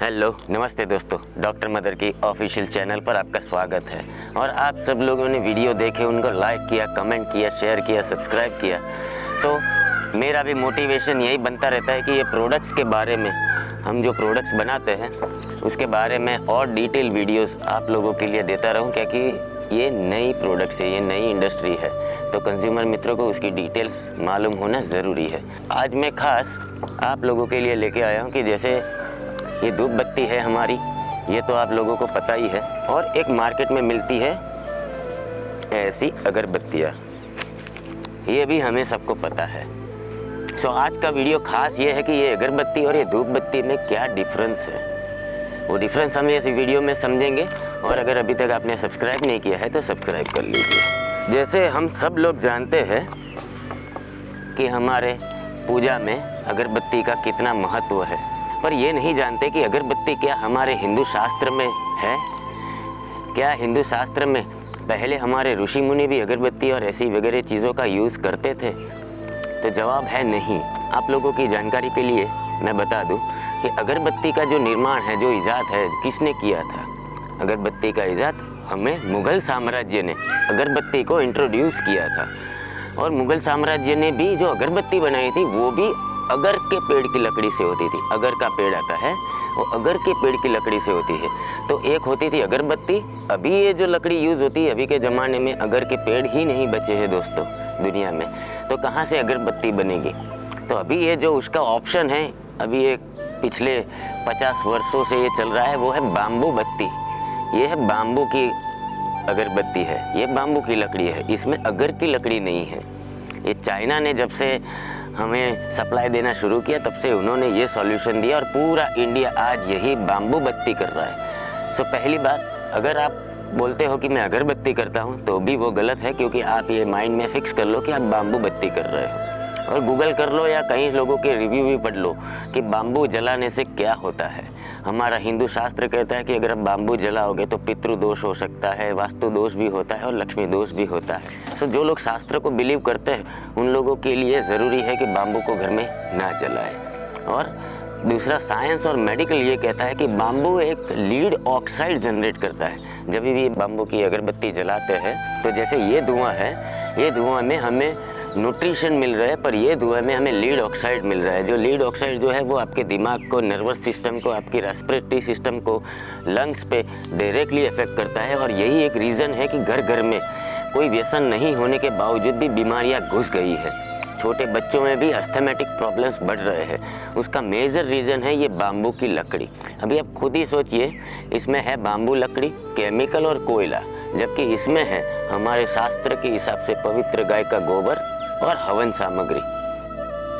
Hello नमस्ते दोस्तों, doctor mother की ऑफिशियल चैनल पर आपका स्वागत है। और आप सब लोगों ने वीडियो देखे, उनको लाइक किया, कमेंट किया, शेयर किया, सब्सक्राइब किया। सो मेरा भी मोटिवेशन यही बनता रहता है कि ये प्रोडक्ट्स के बारे में, हम जो प्रोडक्ट्स बनाते हैं उसके बारे में और डिटेल वीडियोस आप लोगों के लिए देता रहूं, क्योंकि ये नई प्रोडक्ट्स है, ये नई इंडस्ट्री है, तो कंज्यूमर मित्रों को उसकी डिटेल्स मालूम होना ज़रूरी है। आज मैं ख़ास आप लोगों के लिए लेके आया हूँ कि जैसे ये धूप बत्ती है हमारी, ये तो आप लोगों को पता ही है, और एक मार्केट में मिलती है ऐसी अगरबत्तियाँ, ये भी हमें सबको पता है। सो आज का वीडियो खास ये है कि ये अगरबत्ती और ये धूप बत्ती में क्या डिफरेंस है, वो डिफरेंस हम इस वीडियो में समझेंगे। और अगर अभी तक आपने सब्सक्राइब नहीं किया है तो सब्सक्राइब कर लीजिए। जैसे हम सब लोग जानते हैं कि हमारे पूजा में अगरबत्ती का कितना महत्व है, पर ये नहीं जानते कि अगरबत्ती क्या हमारे हिंदू शास्त्र में है। क्या हिंदू शास्त्र में पहले हमारे ऋषि मुनि भी अगरबत्ती और ऐसी वगैरह चीज़ों का यूज़ करते थे? तो जवाब है नहीं। आप लोगों की जानकारी के लिए मैं बता दूं कि अगरबत्ती का जो निर्माण है, जो ईजाद है, किसने किया था? अगरबत्ती का ईजाद हमें मुग़ल साम्राज्य ने अगरबत्ती को इंट्रोड्यूस किया था। और मुग़ल साम्राज्य ने भी जो अगरबत्ती बनाई थी वो भी अगर के पेड़ की लकड़ी से होती थी। अगर का पेड़ आता है वो अगर के पेड़ की लकड़ी से होती है। तो एक होती थी अगरबत्ती। अभी ये जो लकड़ी यूज़ होती है, अभी के ज़माने में अगर के पेड़ ही नहीं बचे हैं दोस्तों दुनिया में, तो कहाँ से अगरबत्ती बनेगी? तो अभी ये जो उसका ऑप्शन है, अभी ये पिछले 50 वर्षों से ये चल रहा है, वो है बाम्बू बत्ती। ये है बाम्बू की अगरबत्ती है, ये बाम्बू की लकड़ी है, इसमें अगर की लकड़ी नहीं है। ये चाइना ने जब से हमें सप्लाई देना शुरू किया तब से उन्होंने ये सॉल्यूशन दिया, और पूरा इंडिया आज यही बाम्बू बत्ती कर रहा है। सो पहली बात, अगर आप बोलते हो कि मैं अगरबत्ती करता हूँ तो भी वो गलत है, क्योंकि आप ये माइंड में फिक्स कर लो कि आप बाम्बू बत्ती कर रहे हो। और गूगल कर लो या कई लोगों के रिव्यू भी पढ़ लो कि बाम्बू जलाने से क्या होता है। हमारा हिंदू शास्त्र कहता है कि अगर आप बाम्बू जलाओगे तो पितृ दोष हो सकता है, वास्तु दोष भी होता है और लक्ष्मी दोष भी होता है। सो जो लोग शास्त्र को बिलीव करते हैं उन लोगों के लिए ज़रूरी है कि बाम्बू को घर में ना जलाए। और दूसरा, साइंस और मेडिकल ये कहता है कि बाम्बू एक लीड ऑक्साइड जनरेट करता है। जब भी बाम्बू की अगरबत्ती जलाते हैं तो जैसे ये धुआं है, ये धुआं में हमें न्यूट्रिशन मिल रहा है, पर ये धुएं में हमें लीड ऑक्साइड मिल रहा है। जो लीड ऑक्साइड जो है वो आपके दिमाग को, नर्वस सिस्टम को, आपकी रेस्पिरेटरी सिस्टम को, लंग्स पे डायरेक्टली इफेक्ट करता है। और यही एक रीज़न है कि घर घर में कोई व्यसन नहीं होने के बावजूद भी बीमारियां घुस गई है। छोटे बच्चों में भी अस्थमेटिक प्रॉब्लम्स बढ़ रहे हैं। उसका मेजर रीज़न है ये बाम्बू की लकड़ी। अभी आप खुद ही सोचिए, इसमें है बाम्बू लकड़ी, केमिकल और कोयला, जबकि इसमें है हमारे शास्त्र के हिसाब से पवित्र गाय का गोबर और हवन सामग्री।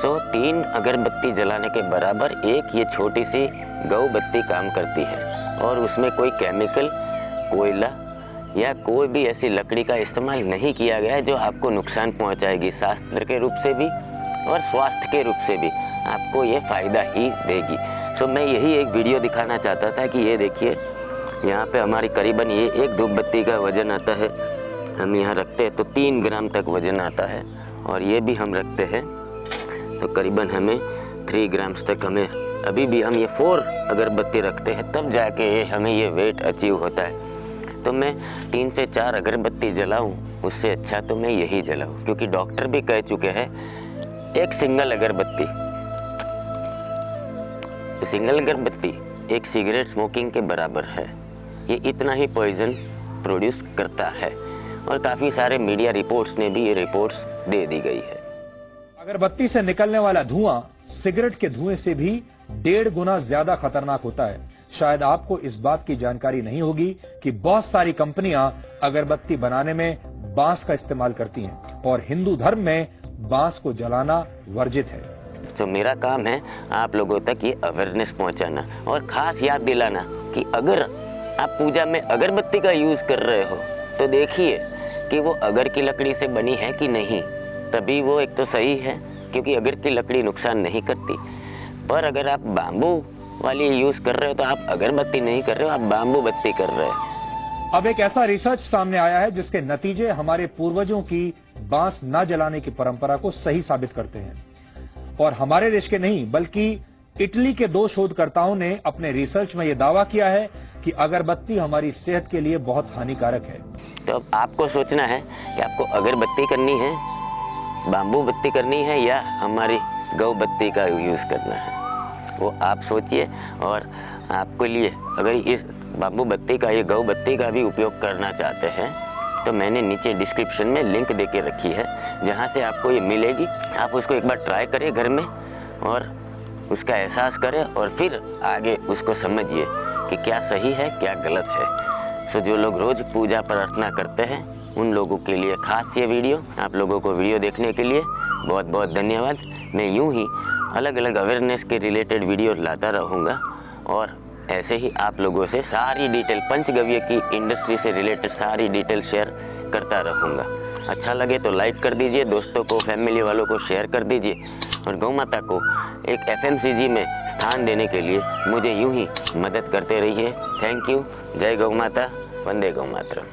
सो 3 अगरबत्ती जलाने के बराबर एक ये छोटी सी गौ बत्ती काम करती है, और उसमें कोई केमिकल, कोयला या कोई भी ऐसी लकड़ी का इस्तेमाल नहीं किया गया है जो आपको नुकसान पहुंचाएगी। शास्त्र के रूप से भी और स्वास्थ्य के रूप से भी आपको ये फ़ायदा ही देगी। सो मैं यही एक वीडियो दिखाना चाहता था कि ये देखिए, यहाँ पे हमारी करीबन ये एक धूप बत्ती का वज़न आता है, हम यहाँ रखते हैं तो 3 ग्राम तक वज़न आता है। और ये भी हम रखते हैं तो करीबन हमें 3 ग्राम्स तक, हमें अभी भी हम ये 4 अगरबत्ती रखते हैं तब जाके हमें ये वेट अचीव होता है। तो मैं 3 से 4 अगरबत्ती जलाऊं, उससे अच्छा तो मैं यही जलाऊं, क्योंकि डॉक्टर भी कह चुके हैं एक सिंगल अगरबत्ती एक सिगरेट स्मोकिंग के बराबर है। ये इतना ही पॉइजन प्रोड्यूस करता है, और काफ़ी सारे मीडिया रिपोर्ट्स ने भी ये रिपोर्ट्स दे दी गई है। अगरबत्ती से निकलने वाला धुआं सिगरेट के धुएं से भी 1.5 गुना ज्यादा खतरनाक होता है। शायद आपको इस बात की जानकारी नहीं होगी कि बहुत सारी कंपनियां अगरबत्ती बनाने में बांस का इस्तेमाल करती हैं, और हिंदू धर्म में बांस को जलाना वर्जित है। तो मेरा काम है आप लोगों तक ये अवेयरनेस पहुंचाना, और खास याद दिलाना कि अगर आप पूजा में अगरबत्ती का यूज कर रहे हो तो देखिए कि वो अगर की लकड़ी से बनी है कि नहीं, तभी वो एक तो सही है, क्योंकि अगर की लकड़ी नुकसान नहीं करती। पर अगर आप बाम्बू वाली यूज कर रहे हो तो आप अगरबत्ती नहीं कर रहे हो, आप बाम्बू बत्ती कर रहे हो। अब एक ऐसा रिसर्च सामने आया है जिसके नतीजे हमारे पूर्वजों की बांस न जलाने की परंपरा को सही साबित करते हैं, और हमारे देश के नहीं बल्कि इटली के 2 शोधकर्ताओं ने अपने रिसर्च में यह दावा किया है कि अगरबत्ती हमारी सेहत के लिए बहुत हानिकारक है। तो अब आपको सोचना है कि आपको अगरबत्ती करनी है, बाम्बू बत्ती करनी है या हमारी गौ बत्ती का यूज़ करना है, वो आप सोचिए। और आपके लिए अगर इस बाम्बू बत्ती का, ये गौ बत्ती का भी उपयोग करना चाहते हैं तो मैंने नीचे डिस्क्रिप्शन में लिंक दे के रखी है, जहाँ से आपको ये मिलेगी। आप उसको एक बार ट्राई करें घर में और उसका एहसास करें और फिर आगे उसको समझिए कि क्या सही है क्या गलत है। सो जो लोग रोज़ पूजा प्रार्थना करते हैं उन लोगों के लिए खास ये वीडियो। आप लोगों को वीडियो देखने के लिए बहुत बहुत धन्यवाद। मैं यूं ही अलग अलग अवेयरनेस के रिलेटेड वीडियो लाता रहूँगा और ऐसे ही आप लोगों से सारी डिटेल, पंचगव्य की इंडस्ट्री से रिलेटेड सारी डिटेल शेयर करता रहूँगा। अच्छा लगे तो लाइक कर दीजिए, दोस्तों को, फैमिली वालों को शेयर कर दीजिए और गौ माता को एक FMCG में स्थान देने के लिए मुझे यूं ही मदद करते रहिए। Thank you. जय गौ माता, वंदे गौ मातरम।